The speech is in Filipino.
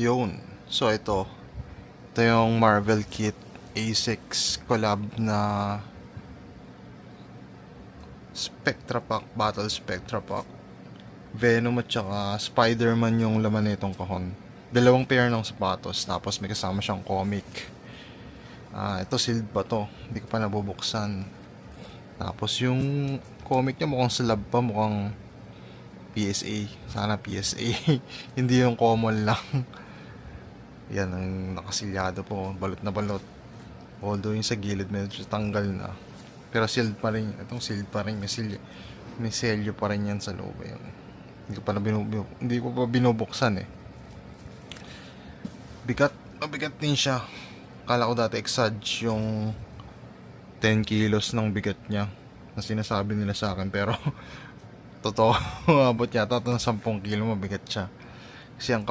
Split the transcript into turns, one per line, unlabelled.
Yun. So ito yung Marvel kit A6 collab na Spectra Pack, Battle Spectra Pack. Venom at saka Spider-Man yung laman nitong kahon. Dalawang pair ng sapatos, tapos may kasama siyang comic. Ito sealed pa to, hindi ko pa nabubuksan. Tapos yung comic niya mukhang slab pa, mukhang PSA. Sana PSA. Hindi yung common lang. Yan ang nakasilyado po, balot na balot. Although yung sa gilid medyo tanggal na. Pero sealed pa rin. Itong sealed pa rin. May selyo pa rin yan sa loob. Yan. Hindi ko pa binubuksan eh. Mabigat din siya. Kala ko dati exage yung 10 kilos ng bigat niya na sinasabi nila sa akin, pero totoo. Abot yata ito ng 10 kilo, mabigat siya kasi ang